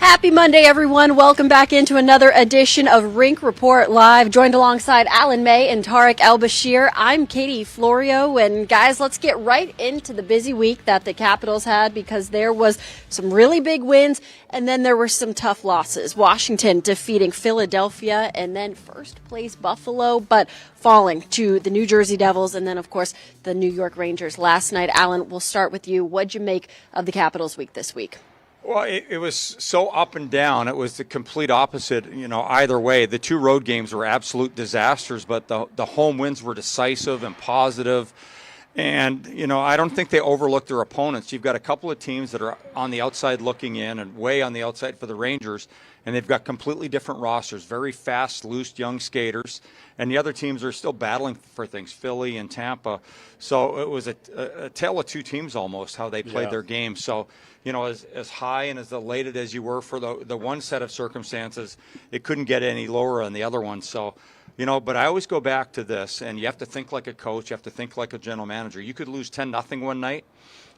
Happy Monday, everyone. Welcome back into another edition of Rink Report Live, joined alongside Alan May and Tarek El-Bashir. I'm Katie Florio, and guys, let's get right into the busy week that the Capitals had, because there was some really big wins, and then there were some tough losses. Washington defeating Philadelphia, and then first place Buffalo, but falling to the New Jersey Devils, and then, of course, the New York Rangers last night. Alan, we'll start with you. What'd you make of the Capitals week this week? Well, it was so up and down. It was the complete opposite, either way. The two road games were absolute disasters, but the home wins were decisive and positive. And, I don't think they overlooked their opponents. You've got a couple of teams that are on the outside looking in and way on the outside for the Rangers, and they've got completely different rosters, very fast, loose, young skaters. And the other teams are still battling for things, Philly and Tampa. So it was a tale of two teams almost, how they played their game. So, as high and as elated as you were for the one set of circumstances, it couldn't get any lower on the other one. So, but I always go back to this, and you have to think like a coach. You have to think like a general manager. You could lose 10-0 one night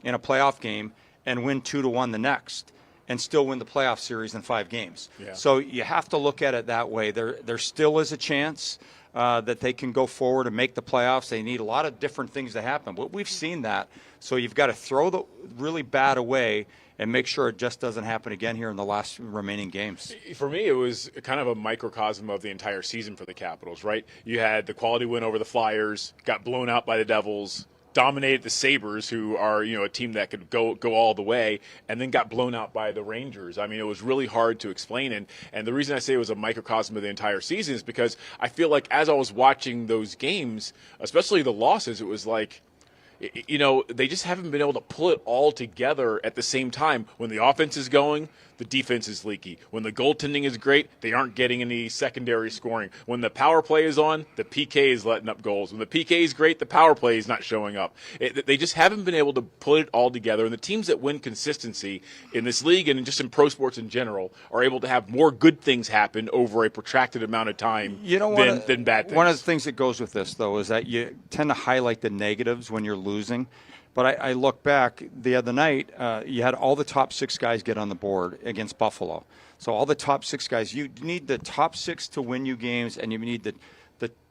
in a playoff game and win 2-1 the next, and still win the playoff series in 5 games. Yeah. So you have to look at it that way. There still is a chance that they can go forward and make the playoffs. They need a lot of different things to happen, but we've seen that. So you've got to throw the really bad away and make sure it just doesn't happen again here in the last remaining games. For me, it was kind of a microcosm of the entire season for the Capitals, right? You had the quality win over the Flyers, got blown out by the Devils, dominated the Sabres, who are, a team that could go all the way, and then got blown out by the Rangers. I mean, it was really hard to explain. And the reason I say it was a microcosm of the entire season is because I feel like as I was watching those games, especially the losses, it was like, they just haven't been able to pull it all together at the same time. When the offense is going, the defense is leaky. When the goaltending is great, they aren't getting any secondary scoring. When the power play is on, the PK is letting up goals. When the PK is great, the power play is not showing up. They just haven't been able to put it all together. And the teams that win consistency in this league and just in pro sports in general are able to have more good things happen over a protracted amount of time than bad things. One of the things that goes with this, though, is that you tend to highlight the negatives when you're losing. But I look back the other night, you had all the top 6 guys get on the board against Buffalo. So all the top 6 guys, you need the top 6 to win you games, and you need the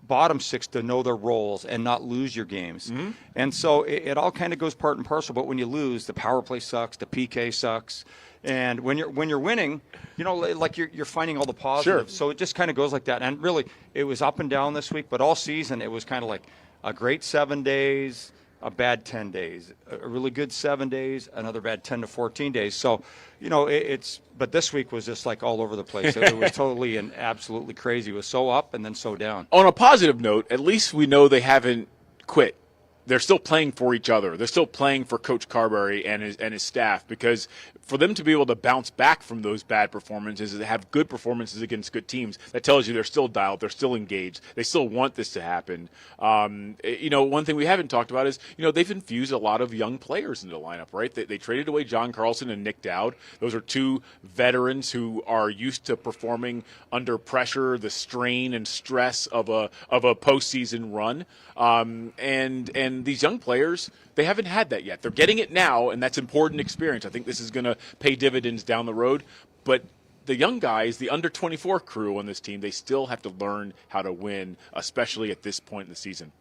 bottom 6 to know their roles and not lose your games. Mm-hmm. And so it all kind of goes part and parcel. But when you lose, the power play sucks, the PK sucks. And when you're winning, like you're finding all the positives. Sure. So it just kind of goes like that. And really, it was up and down this week. But all season, it was kind of like a great 7 days, a bad 10 days, a really good 7 days, another bad 10 to 14 days. So, but this week was just like all over the place. It was totally and absolutely crazy. It was so up and then so down. On a positive note, at least we know they haven't quit. They're still playing for each other. They're still playing for Coach Carberry and his staff, because for them to be able to bounce back from those bad performances and have good performances against good teams, that tells you they're still dialed, they're still engaged, they still want this to happen. One thing we haven't talked about is, they've infused a lot of young players into the lineup, right? They traded away John Carlson and Nick Dowd. Those are 2 veterans who are used to performing under pressure, the strain and stress of a postseason run. And these young players, they haven't had that yet. They're getting it now, and that's important experience. I think this is going to pay dividends down the road. But the young guys, the under-24 crew on this team, they still have to learn how to win, especially at this point in the season.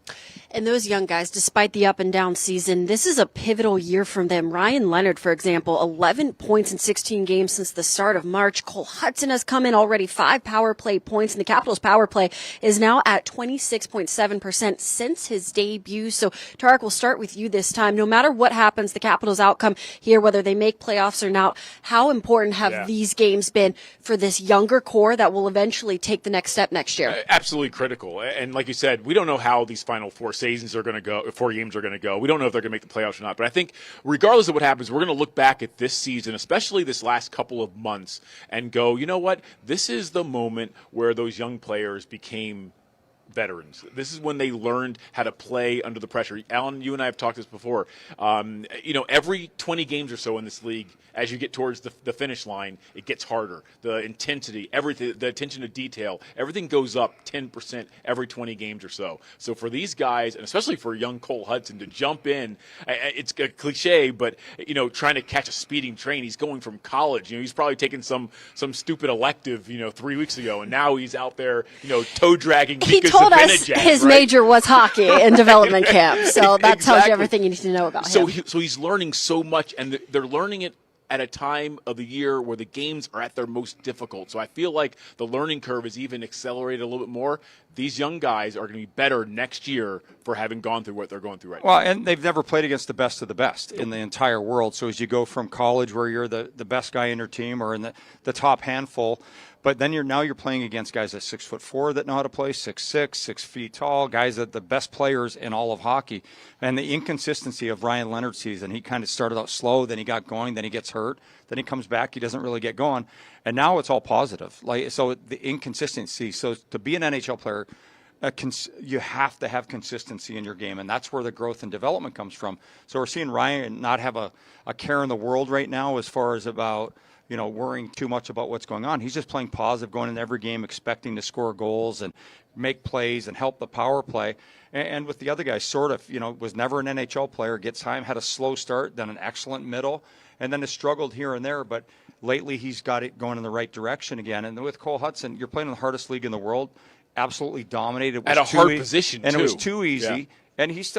And those young guys, despite the up and down season, this is a pivotal year from them. Ryan Leonard, for example, 11 points in 16 games since the start of March. Cole Hudson has come in already 5 power play points, and the Capitals' power play is now at 26.7% since his debut. So, Tarek, we'll start with you this time. No matter what happens, the Capitals' outcome here, whether they make playoffs or not, how important have these games been for this younger core that will eventually take the next step next year? Absolutely critical. And like you said, we don't know how these final 4 games are going to go. We don't know if they're going to make the playoffs or not. But I think regardless of what happens, we're going to look back at this season, especially this last couple of months, and go, you know what? This is the moment where those young players became veterans. This is when they learned how to play under the pressure. Alan, you and I have talked this before. Every 20 games or so in this league, as you get towards the finish line, it gets harder. The intensity, everything, the attention to detail, everything goes up 10% every 20 games or so. So for these guys, and especially for young Cole Hudson, to jump in, it's a cliche, but trying to catch a speeding train. He's going from college. He's probably taken some stupid elective, 3 weeks ago, and now he's out there, toe dragging. He told us his major was hockey in development camp, so that tells you everything you need to know about him. So he's learning so much, and they're learning it at a time of the year where the games are at their most difficult. So I feel like the learning curve is even accelerated a little bit more. These young guys are going to be better next year for having gone through what they're going through right now. Well, and they've never played against the best of the best in the entire world. So as you go from college where you're the best guy in your team or in the top handful, but then you're playing against guys at 6'4" that know how to play, 6'6", 6 feet tall, guys that the best players in all of hockey. And the inconsistency of Ryan Leonard's season, he kind of started out slow, then he got going, then he gets hurt, then he comes back, he doesn't really get going, and now it's all positive. So the inconsistency. So to be an NHL player, you have to have consistency in your game, and that's where the growth and development comes from. So we're seeing Ryan not have a care in the world right now as far as about worrying too much about what's going on. He's just playing positive, going in every game, expecting to score goals and make plays and help the power play. And with the other guy, sort of, was never an NHL player, gets time, had a slow start, then an excellent middle, and then has struggled here and there. But lately he's got it going in the right direction again. And with Cole Hudson, you're playing in the hardest league in the world, absolutely dominated. At a hard position, and too. It was too easy. Yeah. And he's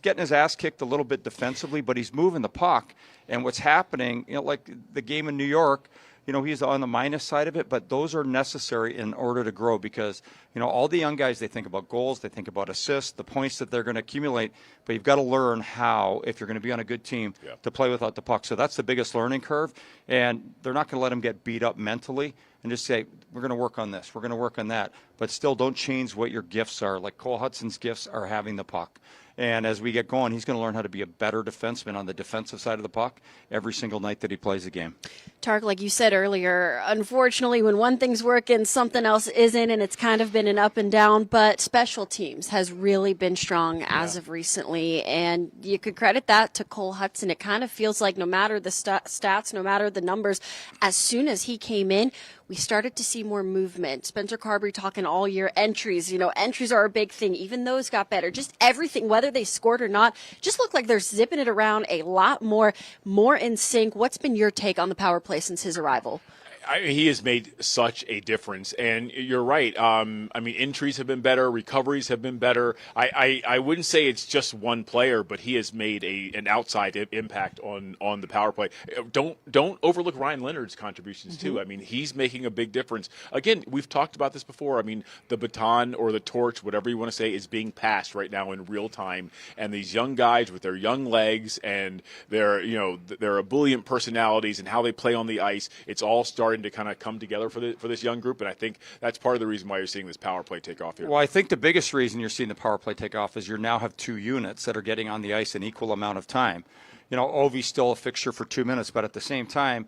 getting his ass kicked a little bit defensively, but he's moving the puck. And what's happening, like the game in New York, he's on the minus side of it, but those are necessary in order to grow because, all the young guys, they think about goals, they think about assists, the points that they're going to accumulate, but you've got to learn how, if you're going to be on a good team, to play without the puck. So that's the biggest learning curve, and they're not going to let them get beat up mentally and just say, we're going to work on this, we're going to work on that, but still don't change what your gifts are. Like Cole Hudson's gifts are having the puck. And as we get going, he's going to learn how to be a better defenseman on the defensive side of the puck every single night that he plays a game. Tark, like you said earlier, unfortunately, when one thing's working, something else isn't, and it's kind of been an up and down. But special teams has really been strong as of recently, and you could credit that to Cole Hudson. It kind of feels like no matter the stats, no matter the numbers, as soon as he came in, we started to see more movement. Spencer Carberry talking all year, entries. Entries are a big thing. Even those got better. Just everything, whether they scored or not, just looked like they're zipping it around a lot more in sync. What's been your take on the power play since his arrival? He has made such a difference, and you're right. Entries have been better, recoveries have been better. I wouldn't say it's just one player, but he has made an outside impact on the power play. Don't overlook Ryan Leonard's contributions too. He's making a big difference. Again, we've talked about this before. The baton or the torch, whatever you want to say, is being passed right now in real time, and these young guys with their young legs and their ebullient personalities and how they play on the ice, it's all starting to kind of come together for this young group, and I think that's part of the reason why you're seeing this power play take off here. Well, I think the biggest reason you're seeing the power play take off is you now have two units that are getting on the ice an equal amount of time. Ovi's still a fixture for 2 minutes, but at the same time,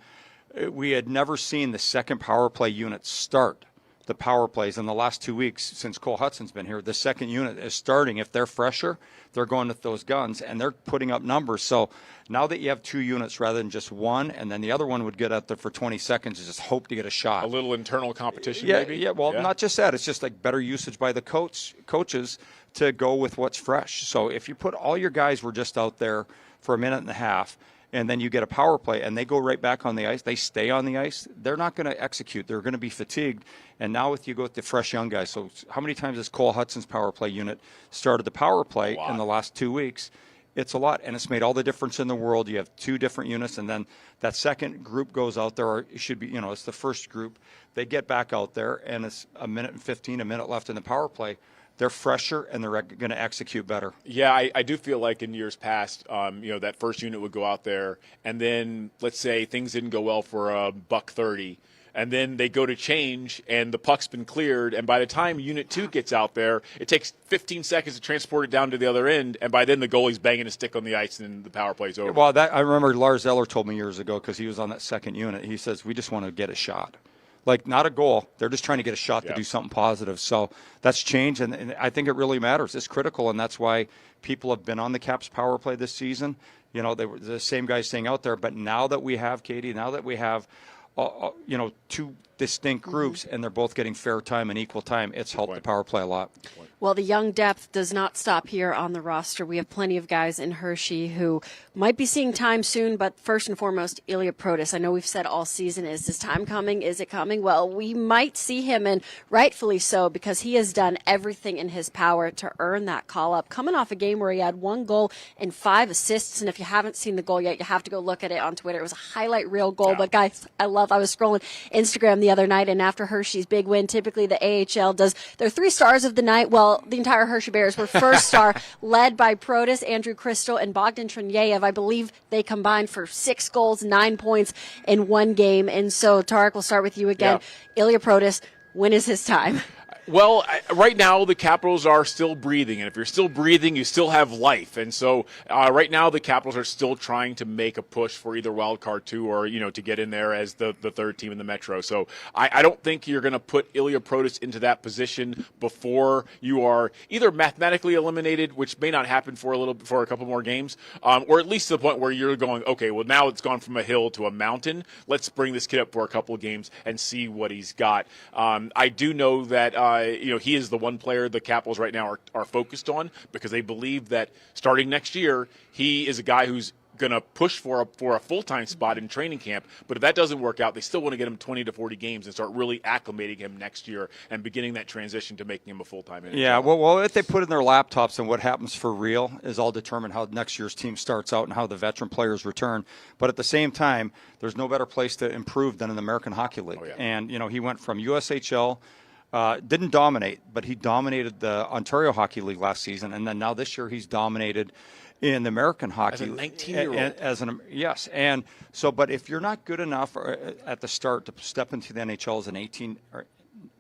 we had never seen the second power play unit start the power plays in the last 2 weeks since Cole Hudson's been here. The second unit is starting. If they're fresher, they're going with those guns, and they're putting up numbers. So now that you have two units rather than just one, and then the other one would get out there for 20 seconds and just hope to get a shot. A little internal competition, maybe? Yeah, not just that. It's just like better usage by the coaches to go with what's fresh. So if you put all your guys were just out there for a minute and a half, and then you get a power play, and they go right back on the ice, they stay on the ice, they're not going to execute. They're going to be fatigued. And now you go with the fresh young guys. So how many times has Cole Hudson's power play unit started the power play in the last 2 weeks? It's a lot, and it's made all the difference in the world. You have two different units, and then that second group goes out there, or it should be, it's the first group. They get back out there, and it's a minute and 15, a minute left in the power play. They're fresher, and they're going to execute better. Yeah, I do feel like in years past, that first unit would go out there, and then let's say things didn't go well for a $130, and then they go to change, and the puck's been cleared, and by the time Unit 2 gets out there, it takes 15 seconds to transport it down to the other end, and by then the goalie's banging a stick on the ice, and the power play's over. Well, I remember Lars Eller told me years ago, because he was on that second unit, he says, we just want to get a shot. like not a goal. They're just trying to get a shot to do something positive. So that's changed, and I think it really matters. It's critical, and that's why people have been on the Caps power play this season. You know, they were the same guys staying out there, but now that we have Katie, now that we have two distinct groups, and they're both getting fair time and equal time, it's helped the power play a lot. Well, the young depth does not stop here on the roster. We have plenty of guys in Hershey who might be seeing time soon, but first and foremost, Ilya Protas. I know we've said all season, is this time coming? Is it coming? Well, we might see him, and rightfully so, because he has done everything in his power to earn that call-up. Coming off a game where he had 1 goal and 5 assists, and if you haven't seen the goal yet, you have to go look at it on Twitter. It was a highlight reel goal, but guys, I was scrolling Instagram the other night, and after Hershey's big win, typically the AHL does their 3 stars of the night. Well, the entire Hershey Bears were first star, led by Protas, Andrew Crystal, and Bogdan Trinyev. I believe they combined for 6 goals, 9 points in 1 game. And so, Tarek, we'll start with you again. Ilya Protas, when is his time? Well, right now the Capitals are still breathing, and if you're still breathing, you still have life. And so right now the Capitals are still trying to make a push for either wild card 2 or to get in there as the third team in the Metro. So I don't think you're going to put Ilya Protas into that position before you are either mathematically eliminated, which may not happen for a couple more games, or at least to the point where you're going, okay, well now it's gone from a hill to a mountain. Let's bring this kid up for a couple of games and see what he's got. I do know that. He is the one player the Capitals right now are focused on, because they believe that starting next year, he is a guy who's going to push for a full-time spot in training camp. But if that doesn't work out, they still want to get him 20 to 40 games and start really acclimating him next year and beginning that transition to making him a full-time NHL. Yeah, well, if they put in their laptops and what happens for real is all determined how next year's team starts out and how the veteran players return. But at the same time, there's no better place to improve than in the American Hockey League. And, he went from USHL. Didn't dominate, but he dominated the Ontario Hockey League last season, and then now this year he's dominated in the American Hockey League. As a 19-year-old. Yes, and so, but if you're not good enough at the start to step into the NHL as an 18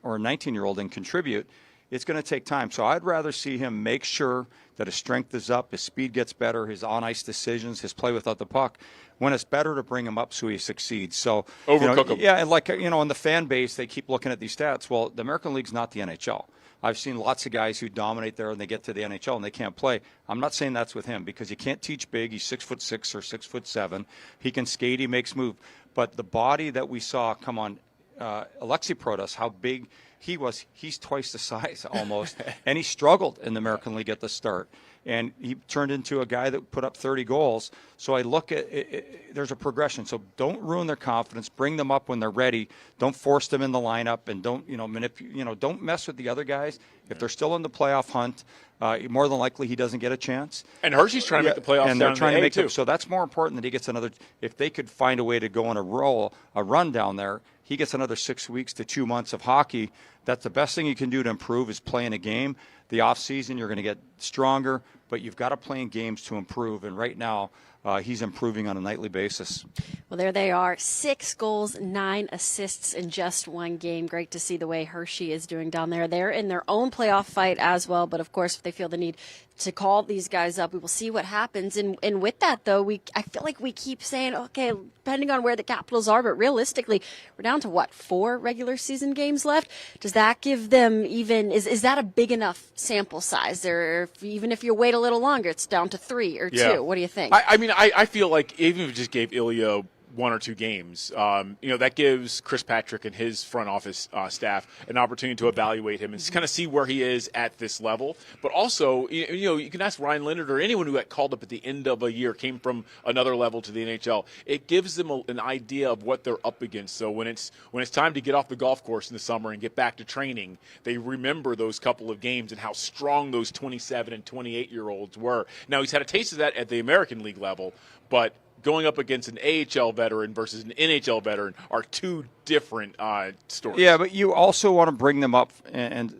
or a 19-year-old and contribute, it's going to take time. So I'd rather see him make sure that his strength is up, his speed gets better, his on-ice decisions, his play without the puck, when it's better to bring him up so he succeeds. So overcook him. Yeah, and like, in the fan base, they keep looking at these stats. Well, the American League's not the NHL. I've seen lots of guys who dominate there and they get to the NHL and they can't play. I'm not saying that's with him, because you can't teach big. He's 6'6" or 6'7". He can skate, he makes move. But the body that we saw come on Alexei Protas, how big he was, he's twice the size almost, and he struggled in the American League at the start. And he turned into a guy that put up 30 goals. So I look at it, there's a progression. So don't ruin their confidence. Bring them up when they're ready. Don't force them in the lineup, and don't don't mess with the other guys. If they're still in the playoff hunt, more than likely he doesn't get a chance. And Hershey's trying to make the playoffs, and they're trying to make too. So that's more important that he gets another. If they could find a way to go on a run down there, he gets another 6 weeks to 2 months of hockey. That's the best thing you can do to improve, is playing a game. The off season, you're going to get stronger, but you've got to play in games to improve. And right now, he's improving on a nightly basis. Well, there they are. 6 goals, 9 assists in just 1 game. Great to see the way Hershey is doing down there. They're in their own playoff fight as well. But, of course, if they feel the need to call these guys up, we will see what happens. And with that, though, I feel like we keep saying, okay, depending on where the Capitals are, but realistically, we're down to, 4 regular season games left? Does that give them is that a big enough sample size? Or even if you wait a little longer, it's down to 3 or 2. What do you think? I feel like even if it just gave Ilya 1 or 2 games, that gives Chris Patrick and his front office staff an opportunity to evaluate him and kind of see where he is at this level. But also, you can ask Ryan Leonard or anyone who got called up at the end of a year, came from another level to the NHL. It gives them an idea of what they're up against. So when it's time to get off the golf course in the summer and get back to training, they remember those couple of games and how strong those 27 and 28-year-olds were. Now, he's had a taste of that at the American League level, but going up against an AHL veteran versus an NHL veteran are 2 different stories. Yeah, but you also want to bring them up, and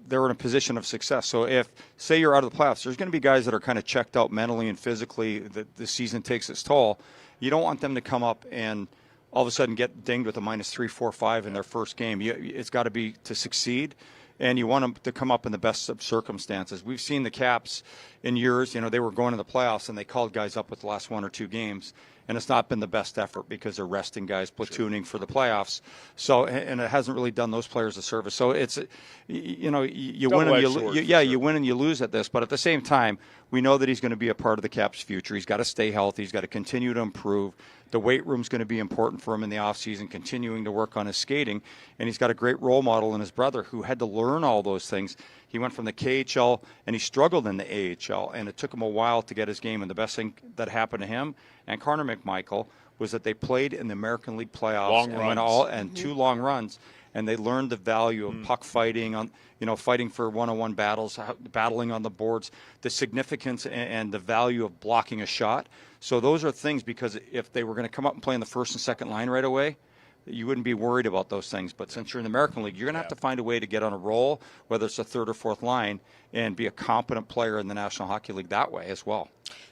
they're in a position of success. So if, say, you're out of the playoffs, there's going to be guys that are kind of checked out mentally and physically, that the season takes its toll. You don't want them to come up and all of a sudden get dinged with a -3, -4, -5 in their first game. It's got to be to succeed. and you want them to come up in the best of circumstances. We've seen the Caps in years, they were going to the playoffs and they called guys up with the last 1 or 2 games, and it's not been the best effort because they're resting guys, platooning for the playoffs. So, and it hasn't really done those players a service. So it's, you win and you win and you lose at this. But at the same time, we know that he's going to be a part of the Caps' future. He's got to stay healthy. He's got to continue to improve. The weight room's going to be important for him in the offseason, continuing to work on his skating. And he's got a great role model in his brother who had to learn all those things. He went from the KHL and he struggled in the AHL, and it took him a while to get his game. And the best thing that happened to him and Connor McMichael was that they played in the American League playoffs and 2 long runs, and they learned the value of puck fighting, fighting for one-on-one battles, battling on the boards, the significance and the value of blocking a shot. So those are things, because if they were going to come up and play in the first and second line right away, you wouldn't be worried about those things. But since you're in the American League, you're going to have to find a way to get on a roll, whether it's the third or fourth line, and be a competent player in the National Hockey League that way as well.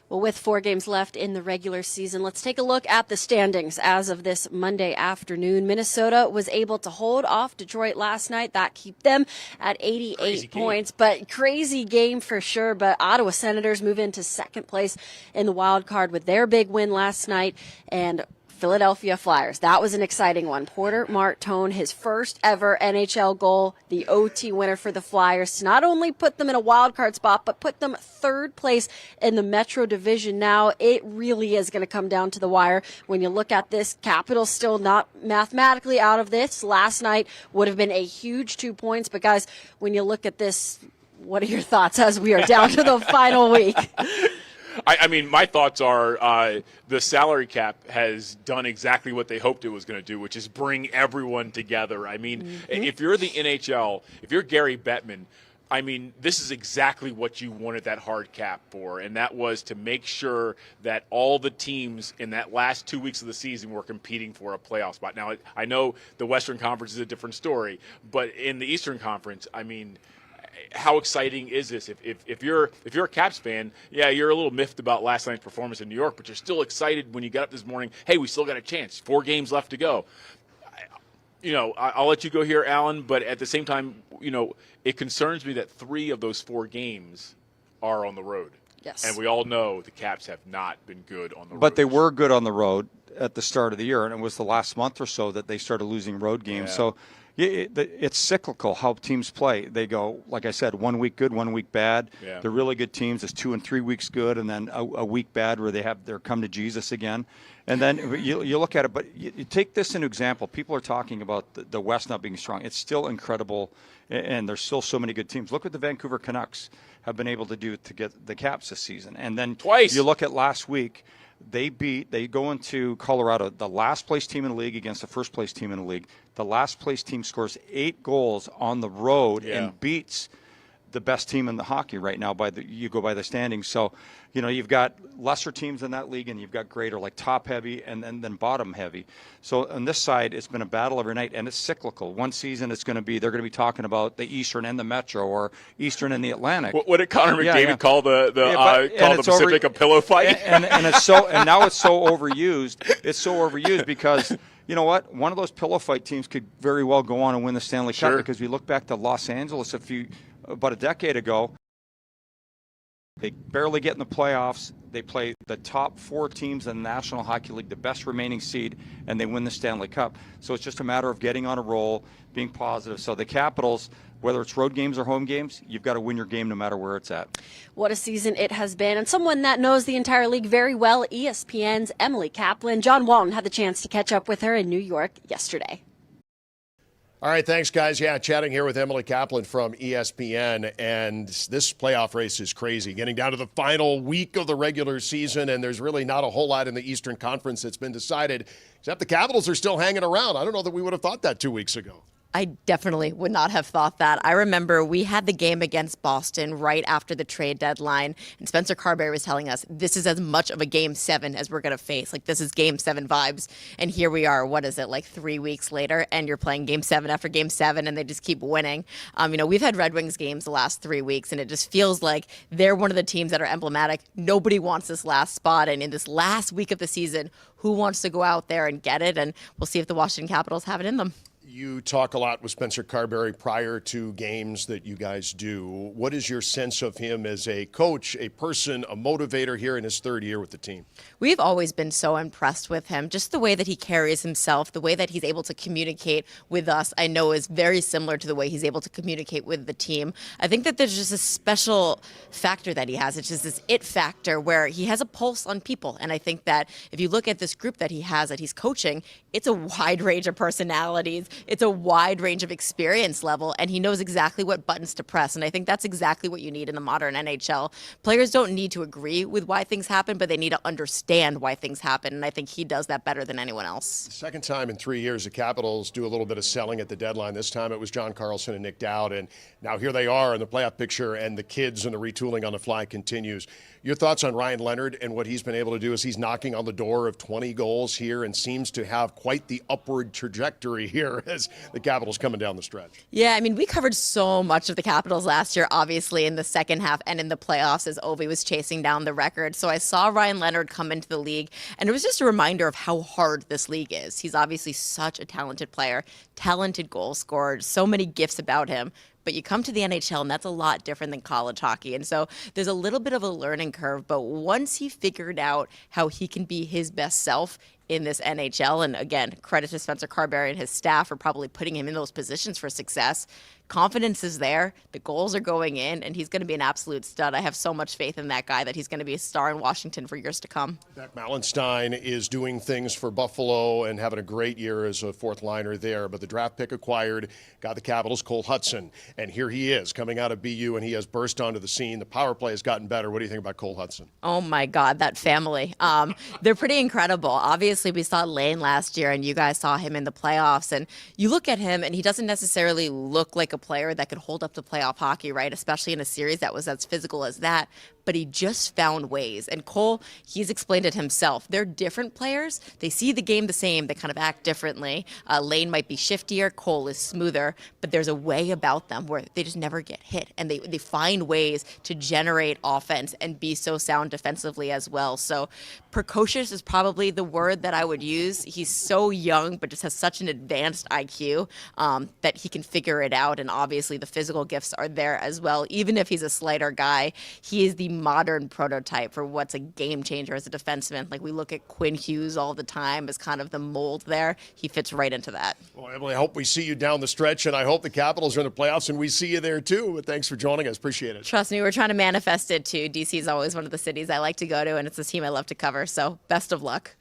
Well, with 4 games left in the regular season, let's take a look at the standings as of this Monday afternoon. Minnesota was able to hold off Detroit last night. That kept them at 88 points. But crazy game for sure. But Ottawa Senators move into second place in the wild card with their big win last night. And Philadelphia Flyers. That was an exciting one. Porter Martone, his first ever NHL goal, the OT winner for the Flyers, to not only put them in a wild card spot, but put them third place in the Metro Division. Now, it really is going to come down to the wire. When you look at this, Capitals still not mathematically out of this. Last night would have been a huge 2 points. But, guys, when you look at this, what are your thoughts as we are down to the final week? I mean, my thoughts are the salary cap has done exactly what they hoped it was going to do, which is bring everyone together. I mean, if you're the NHL, if you're Gary Bettman, I mean, this is exactly what you wanted that hard cap for, and that was to make sure that all the teams in that last 2 weeks of the season were competing for a playoff spot. Now, I know the Western Conference is a different story, but in the Eastern Conference, I mean, how exciting is this? If you're a Caps fan, yeah, you're a little miffed about last night's performance in New York, but you're still excited when you get up this morning. Hey, we still got a chance. 4 games left to go. I'll let you go here, Alan, but at the same time, it concerns me that 3 of those 4 games are on the road. Yes. And we all know the Caps have not been good on the road. But they were good on the road at the start of the year, and it was the last month or so that they started losing road games. Yeah. So it's cyclical how teams play. They go, like I said, 1 week good, 1 week bad. Yeah. The really good teams is 2 and 3 weeks good, and then a week bad where they're come to Jesus again. And then you look at it, but you take this an example. People are talking about the West not being strong. It's still incredible, and there's still so many good teams. Look what the Vancouver Canucks have been able to do to get the Caps this season. And then twice. You look at last week. They go into Colorado, the last place team in the league against the first place team in the league. The last place team scores 8 goals on the road and beats the best team in the hockey right now you go by the standings. So, you've got lesser teams in that league, and you've got greater, like top heavy and then bottom heavy. So on this side, it's been a battle every night, and it's cyclical. One season they're going to be talking about the Eastern and the Metro, or Eastern and the Atlantic. What did Connor McDavid call the Pacific a pillow fight? And now it's so overused. It's so overused because you know what? One of those pillow fight teams could very well go on and win the Stanley Cup, because we look back to Los Angeles about a decade ago. They barely get in the playoffs. They play the top 4 teams in the National Hockey League, the best remaining seed, and they win the Stanley Cup. So it's just a matter of getting on a roll, being positive. So the Capitals, whether it's road games or home games, you've got to win your game no matter where it's at. What a season it has been. And someone that knows the entire league very well, ESPN's Emily Kaplan. John Walton had the chance to catch up with her in New York yesterday. All right, thanks, guys. Yeah, chatting here with Emily Kaplan from ESPN, and this playoff race is crazy. Getting down to the final week of the regular season, and there's really not a whole lot in the Eastern Conference that's been decided, except the Capitals are still hanging around. I don't know that we would have thought that 2 weeks ago. I definitely would not have thought that. I remember we had the game against Boston right after the trade deadline, and Spencer Carberry was telling us this is as much of a Game 7 as we're going to face. Like, this is Game 7 vibes. And here we are, 3 weeks later, and you're playing Game 7 after Game 7, and they just keep winning. We've had Red Wings games the last 3 weeks, and it just feels like they're one of the teams that are emblematic. Nobody wants this last spot, and in this last week of the season, who wants to go out there and get it? And we'll see if the Washington Capitals have it in them. You talk a lot with Spencer Carberry prior to games that you guys do. What is your sense of him as a coach, a person, a motivator here in his third year with the team? We've always been so impressed with him. Just the way that he carries himself, the way that he's able to communicate with us, I know is very similar to the way he's able to communicate with the team. I think that there's just a special factor that he has. It's just this it factor where he has a pulse on people. And I think that if you look at this group that he has that he's coaching, it's a wide range of personalities. It's a wide range of experience level, and he knows exactly what buttons to press. And I think that's exactly what you need in the modern NHL. Players don't need to agree with why things happen, but they need to understand why things happen. And I think he does that better than anyone else. Second time in 3 years, the Capitals do a little bit of selling at the deadline. This time it was John Carlson and Nick Dowd. And now here they are in the playoff picture, and the kids and the retooling on the fly continues. Your thoughts on Ryan Leonard and what he's been able to do as he's knocking on the door of 20 goals here and seems to have quite the upward trajectory here as the Capitals coming down the stretch? Yeah, I mean, we covered so much of the Capitals last year, obviously, in the second half and in the playoffs as Ovi was chasing down the record. So I saw Ryan Leonard come into the league, and it was just a reminder of how hard this league is. He's obviously such a talented player, talented goal scorer, so many gifts about him. But you come to the NHL, and that's a lot different than college hockey. And so there's a little bit of a learning curve. But once he figured out how he can be his best self in this NHL, and again, credit to Spencer Carberry and his staff for probably putting him in those positions for success, confidence is there, the goals are going in, and he's going to be an absolute stud. I have so much faith in that guy that he's going to be a star in Washington for years to come. Beck Mallenstein is doing things for Buffalo and having a great year as a fourth liner there. But the draft pick acquired got the Capitals Cole Hudson. And here he is coming out of BU, and he has burst onto the scene. The power play has gotten better. What do you think about Cole Hudson? Oh, my God, that family. They're pretty incredible. Obviously, we saw Lane last year, and you guys saw him in the playoffs. And you look at him, and he doesn't necessarily look like a player that could hold up to playoff hockey, right? Especially in a series that was as physical as that. But he just found ways. And Cole, he's explained it himself. They're different players. They see the game the same. They kind of act differently. Lane might be shiftier. Cole is smoother. But there's a way about them where they just never get hit. And they find ways to generate offense and be so sound defensively as well. So precocious is probably the word that I would use. He's so young, but just has such an advanced IQ that he can figure it out. And obviously the physical gifts are there as well. Even if he's a slighter guy, he is the modern prototype for what's a game changer as a defenseman. Like we look at Quinn Hughes all the time as kind of the mold there. He fits right into that. Well, Emily, I hope we see you down the stretch, and I hope the Capitals are in the playoffs and we see you there too. But thanks for joining us. Appreciate it. Trust me, we're trying to manifest it too. DC is always one of the cities I like to go to, and it's a team I love to cover. So best of luck.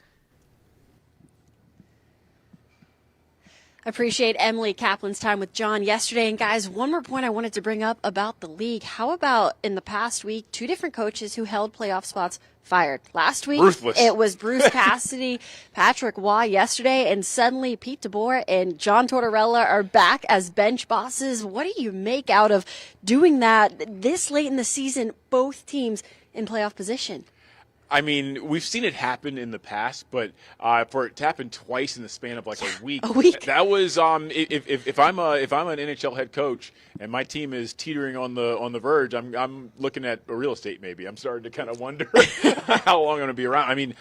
I appreciate Emily Kaplan's time with John yesterday. And guys, one more point I wanted to bring up about the league. How about in the past week, two different coaches who held playoff spots fired? Last week, Ruthless. It was Bruce Cassidy, Patrick Waugh yesterday, and suddenly Pete DeBoer and John Tortorella are back as bench bosses. What do you make out of doing that this late in the season, both teams in playoff position? I mean, we've seen it happen in the past, but for it to happen twice in the span of like a week, that was if I'm an NHL head coach and my team is teetering on the verge, I'm looking at real estate maybe. I'm starting to kind of wonder how long I'm going to be around. I mean,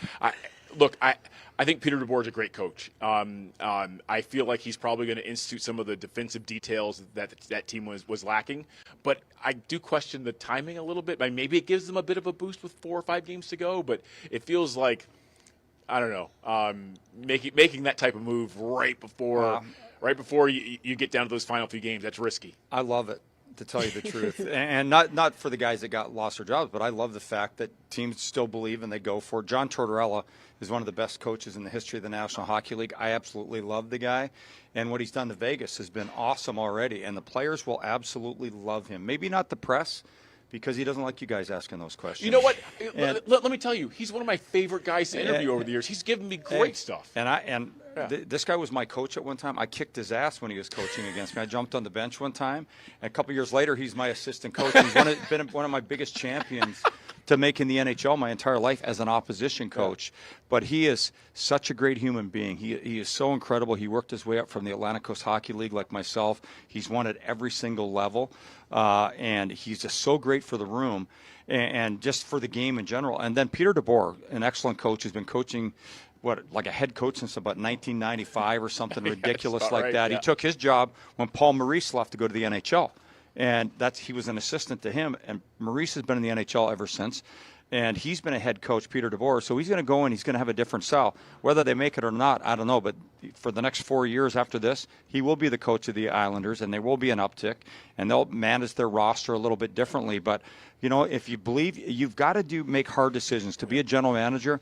I think Peter DeBoer is a great coach. I feel like he's probably going to institute some of the defensive details that team was lacking. But I do question the timing a little bit. Maybe it gives them a bit of a boost with 4 or 5 games to go, but it feels like, I don't know, making that type of move right before you get down to those final few games. That's risky. I love it, to tell you the truth. And not for the guys that lost their jobs, but I love the fact that teams still believe and they go for it. John Tortorella is one of the best coaches in the history of the National Hockey League. I absolutely love the guy. And what he's done to Vegas has been awesome already. And the players will absolutely love him. Maybe not the press, because he doesn't like you guys asking those questions. You know what? Let me tell you, he's one of my favorite guys to interview over the years. He's given me great stuff. This guy was my coach at one time. I kicked his ass when he was coaching against me. I jumped on the bench one time. And a couple years later, he's my assistant coach. He's been one of my biggest champions to making the NHL my entire life as an opposition coach. But he is such a great human being. He is so incredible. He worked his way up from the Atlantic Coast Hockey League like myself. He's won at every single level. And he's just so great for the room. and just for the game in general. And then Peter DeBoer, an excellent coach, who's been coaching like a head coach since about 1995 or something ridiculous like right, that. yeah. He took his job when Paul Maurice left to go to the NHL. And he was an assistant to him, and Maurice has been in the NHL ever since. And he's been a head coach, Peter DeBoer, so he's going to go and he's going to have a different style. Whether they make it or not, I don't know. But for the next 4 years after this, he will be the coach of the Islanders, and there will be an uptick, and they'll manage their roster a little bit differently. But, if you believe, you've got to make hard decisions. To be a general manager,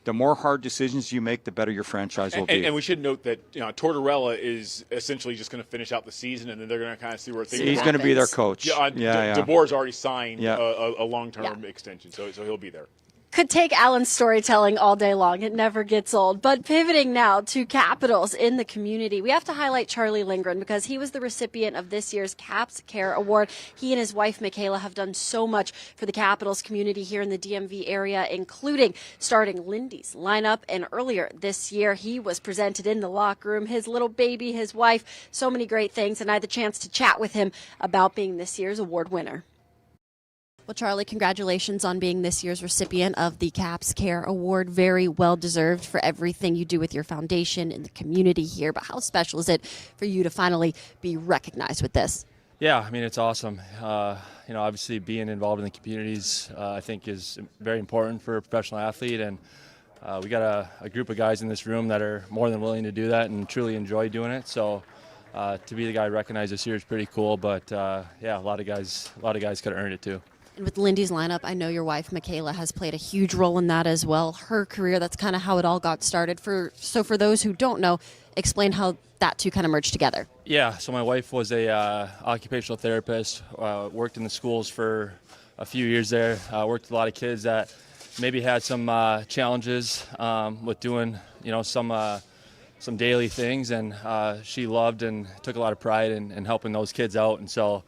the more hard decisions you make, the better your franchise will be. And we should note that Tortorella is essentially just going to finish out the season, and then they're going to kind of see where things. He's going to be their coach. DeBoer's already signed Yeah. a long-term extension, so he'll be there. Could take Alan's storytelling all day long. It never gets old. But pivoting now to Capitals in the community, we have to highlight Charlie Lindgren because he was the recipient of this year's Caps Care Award. He and his wife, Michaela, have done so much for the Capitals community here in the DMV area, including starting Lindy's lineup. And earlier this year, he was presented in the locker room, his little baby, his wife, so many great things. And I had the chance to chat with him about being this year's award winner. Well, Charlie, congratulations on being this year's recipient of the Caps Care Award. Very well deserved for everything you do with your foundation and the community here. But how special is it for you to finally be recognized with this? Yeah, I mean, it's awesome. Obviously being involved in the communities, I think is very important for a professional athlete. And we got a group of guys in this room that are more than willing to do that and truly enjoy doing it. So to be the guy recognized this year is pretty cool. But a lot of guys could have earned it too. And with Lindy's lineup, I know your wife, Michaela, has played a huge role in that as well. Her career, that's kind of how it all got started. So for those who don't know, explain how that two kind of merged together. Yeah, so my wife was a occupational therapist, worked in the schools for a few years there, worked with a lot of kids that maybe had some challenges with doing, some daily things, and she loved and took a lot of pride in helping those kids out. And so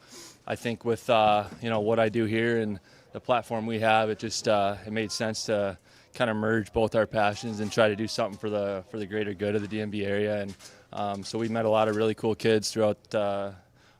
I think with what I do here and the platform we have, it just it made sense to kind of merge both our passions and try to do something for the greater good of the DMV area. And so we met a lot of really cool kids throughout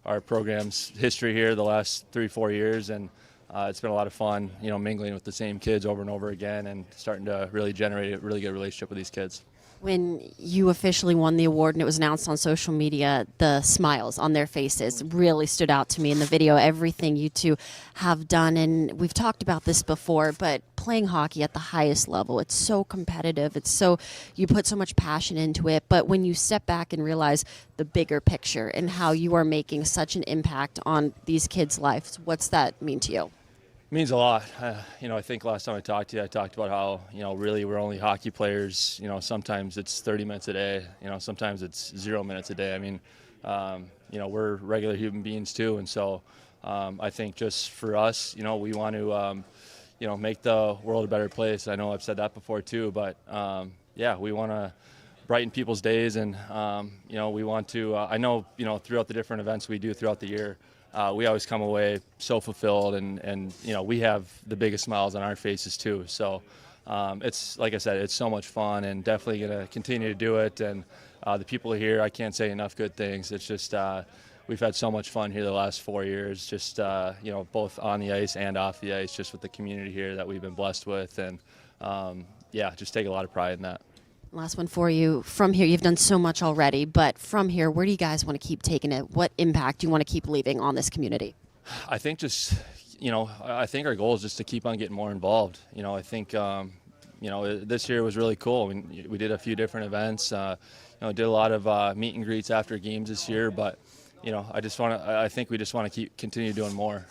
our program's history here the last 3-4 years, and it's been a lot of fun, mingling with the same kids over and over again and starting to really generate a really good relationship with these kids. When you officially won the award and it was announced on social media, the smiles on their faces really stood out to me in the video. Everything you two have done, and we've talked about this before, but playing hockey at the highest level, it's so competitive. You put so much passion into it. But when you step back and realize the bigger picture and how you are making such an impact on these kids' lives, what's that mean to you? It means a lot. I think last time I talked to you, I talked about how, really we're only hockey players. Sometimes it's 30 minutes a day. Sometimes it's 0 minutes a day. I mean, we're regular human beings too. And so I think just for us, we want to, make the world a better place. I know I've said that before too, but we want to brighten people's days. And, we want to, I know, throughout the different events we do throughout the year, we always come away so fulfilled, and we have the biggest smiles on our faces too. So it's, like I said, it's so much fun, and definitely going to continue to do it. And the people here, I can't say enough good things. It's just we've had so much fun here the last 4 years, just both on the ice and off the ice, just with the community here that we've been blessed with, and just take a lot of pride in that. Last one for you. From here, you've done so much already, but from here, where do you guys want to keep taking it? What impact do you want to keep leaving on this community? I think I think our goal is just to keep on getting more involved. I think, this year was really cool. We did a few different events, did a lot of meet and greets after games this year, but, I think we just want to continue doing more,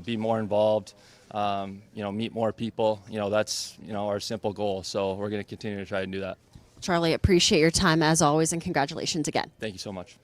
be more involved. Meet more people. That's, our simple goal. So we're going to continue to try and do that. Charlie, appreciate your time as always, and congratulations again. Thank you so much.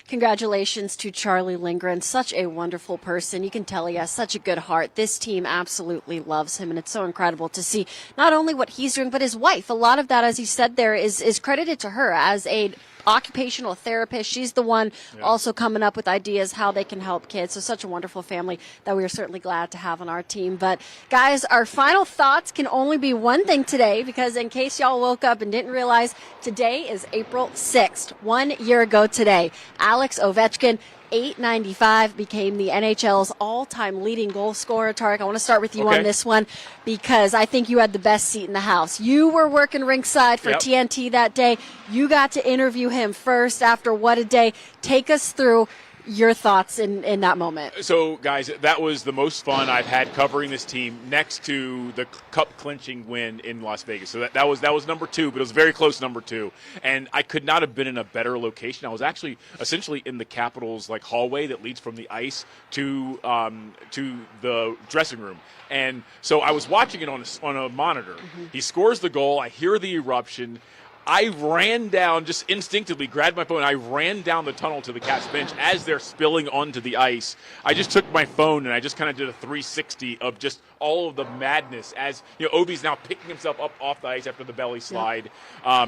Congratulations to Charlie Lindgren. Such a wonderful person. You can tell he has such a good heart. This team absolutely loves him, and it's so incredible to see not only what he's doing, but his wife. A lot of that, as he said there, is credited to her as a occupational therapist. She's the one also coming up with ideas how they can help kids. So such a wonderful family that we are certainly glad to have on our team. But guys, our final thoughts can only be one thing today, because in case y'all woke up and didn't realize, today is April 6th. 1 year ago today, Alex Ovechkin .895, became the NHL's all-time leading goal scorer. Tarek, I want to start with you Okay. on this one because I think you had the best seat in the house. You were working rinkside for Yep. TNT that day. You got to interview him first after what a day. Take us through your thoughts in that moment. So, guys, that was the most fun I've had covering this team next to the cup clinching win in Las Vegas. So that was number 2, but it was very close number 2. And I could not have been in a better location. I was actually essentially in the Capitals like hallway that leads from the ice to the dressing room. And so I was watching it on a monitor. Mm-hmm. He scores the goal. I hear the eruption. I ran down, just instinctively grabbed my phone, and I ran down the tunnel to the Caps bench as they're spilling onto the ice. I just took my phone and I just kind of did a 360 of just all of the madness as, Ovi's now picking himself up off the ice after the belly slide.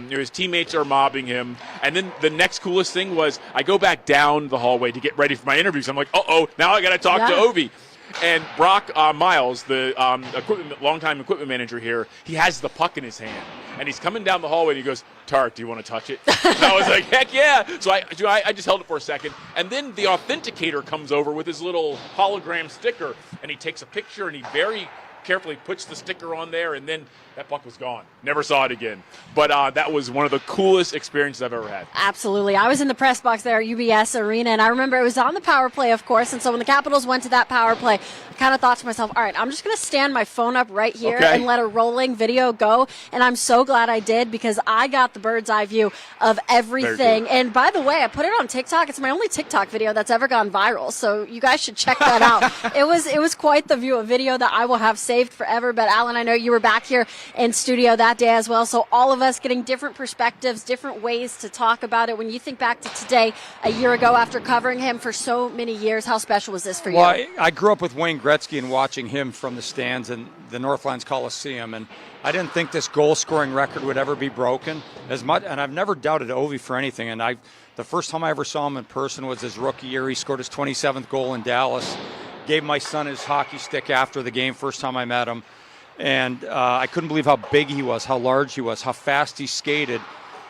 His teammates are mobbing him. And then the next coolest thing was I go back down the hallway to get ready for my interview. So I'm like, now I got to talk to Ovi. And Brock Miles, the longtime equipment manager here, he has the puck in his hand. And he's coming down the hallway, and he goes, Tarek, do you want to touch it? And I was like, heck yeah. So I just held it for a second. And then the authenticator comes over with his little hologram sticker, and he takes a picture, and he very carefully puts the sticker on there, and then that puck was gone. Never saw it again. But that was one of the coolest experiences I've ever had. Absolutely. I was in the press box there at UBS Arena, and I remember it was on the power play, of course. And so when the Capitals went to that power play, I kind of thought to myself, all right, I'm just going to stand my phone up right here and let a rolling video go. And I'm so glad I did because I got the bird's eye view of everything. And by the way, I put it on TikTok. It's my only TikTok video that's ever gone viral. So you guys should check that out. It was quite the view, a video that I will have saved forever. But Alan, I know you were back here in studio that day as well. So all of us getting different perspectives, different ways to talk about it. When you think back to today, a year ago, after covering him for so many years, how special was this for you? Well, I grew up with Wayne Gretzky and watching him from the stands in the Northlands Coliseum, and I didn't think this goal-scoring record would ever be broken as much. And I've never doubted Ovi for anything. And the first time I ever saw him in person was his rookie year. He scored his 27th goal in Dallas. Gave my son his hockey stick after the game, first time I met him. And I couldn't believe how big he was, how large he was, how fast he skated.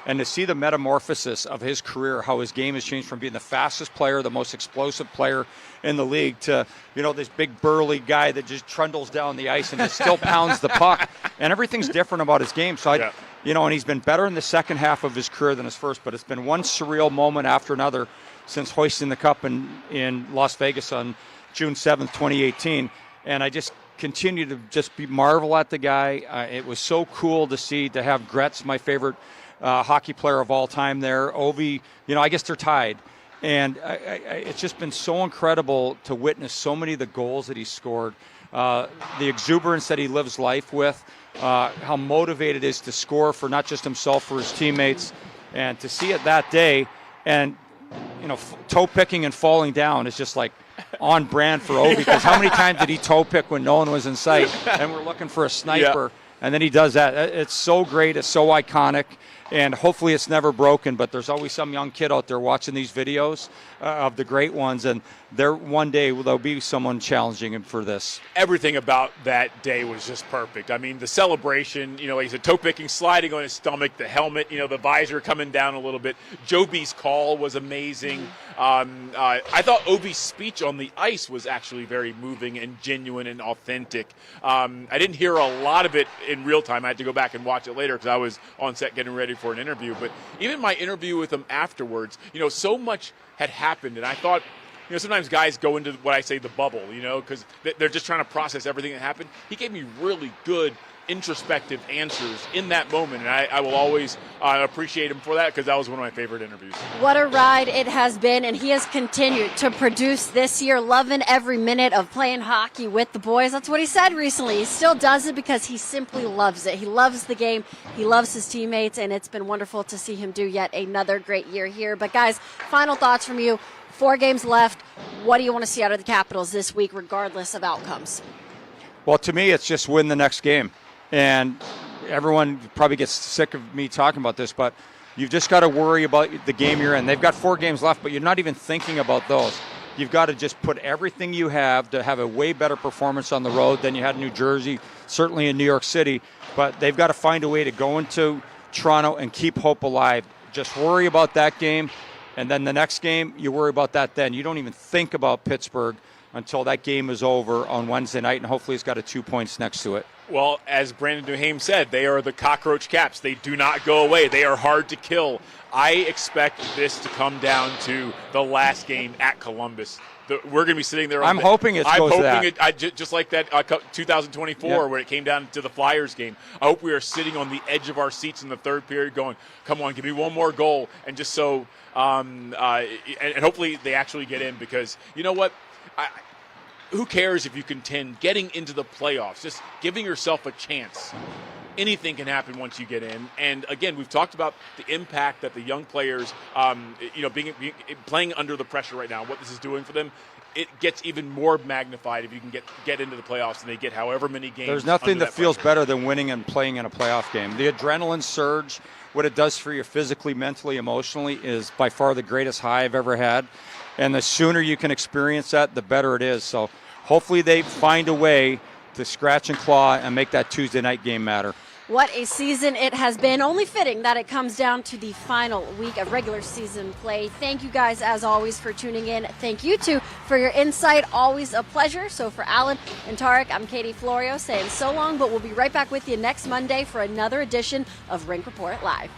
And to see the metamorphosis of his career, how his game has changed from being the fastest player, the most explosive player in the league, to, this big burly guy that just trundles down the ice and just still pounds the puck. And everything's different about his game. So, and he's been better in the second half of his career than his first. But it's been one surreal moment after another since hoisting the cup in Las Vegas on June 7th, 2018. And I just continue to just marvel at the guy. It was so cool to have Gretz, my favorite hockey player of all time there. Ovi, I guess they're tied. And it's just been so incredible to witness so many of the goals that he scored, the exuberance that he lives life with, how motivated it is to score for not just himself, for his teammates, and to see it that day. And, toe picking and falling down is just like on brand for Ovi, because how many times did he toe pick when no one was in sight and we're looking for a sniper, and then he does that. It's so great. It's so iconic. And hopefully it's never broken, but there's always some young kid out there watching these videos of the great ones, and one day there'll be someone challenging him for this. Everything about that day was just perfect. I mean, the celebration, like you said, toe picking, sliding on his stomach, the helmet, the visor coming down a little bit. Joby's call was amazing. I thought Ovi's speech on the ice was actually very moving and genuine and authentic. I didn't hear a lot of it in real time. I had to go back and watch it later because I was on set getting ready for an interview. But even my interview with him afterwards, so much had happened, and I thought, sometimes guys go into what I say the bubble, because they're just trying to process everything that happened. He gave me really good introspective answers in that moment, and I will always appreciate him for that, because that was one of my favorite interviews. What a ride it has been, and he has continued to produce this year, loving every minute of playing hockey with the boys. That's what he said recently. He still does it because he simply loves it. He loves the game. He loves his teammates, and it's been wonderful to see him do yet another great year here. But guys, final thoughts from you. 4 games left. What do you want to see out of the Capitals this week, regardless of outcomes? Well, to me, it's just win the next game. And everyone probably gets sick of me talking about this, but you've just got to worry about the game you're in. They've got 4 games left, but you're not even thinking about those. You've got to just put everything you have to have a way better performance on the road than you had in New Jersey, certainly in New York City. But they've got to find a way to go into Toronto and keep hope alive. Just worry about that game And then the next game, you worry about that then. You don't even think about Pittsburgh until that game is over on Wednesday night, and hopefully it's got a 2 points next to it. Well, as Brandon Duhaime said, they are the cockroach Caps. They do not go away. They are hard to kill. I expect this to come down to the last game at Columbus. We're going to be sitting there. I'm hoping it goes to that. Just like that 2024 when it came down to the Flyers game. I hope we are sitting on the edge of our seats in the third period going, come on, give me one more goal. And just so and hopefully they actually get in, because you know what? Who cares if you contend getting into the playoffs? Just giving yourself a chance. Anything can happen once you get in. And again, we've talked about the impact that the young players, playing under the pressure right now, what this is doing for them. It gets even more magnified if you can get into the playoffs and they get however many games. There's nothing that feels better than winning and playing in a playoff game. The adrenaline surge, what it does for you physically, mentally, emotionally, is by far the greatest high I've ever had. And the sooner you can experience that, the better it is. So hopefully they find a way to scratch and claw and make that Tuesday night game matter. What a season it has been. Only fitting that it comes down to the final week of regular season play. Thank you guys, as always, for tuning in. Thank you, too, for your insight. Always a pleasure. So for Alan and Tarek, I'm Katie Florio saying so long, but we'll be right back with you next Monday for another edition of Rink Report Live.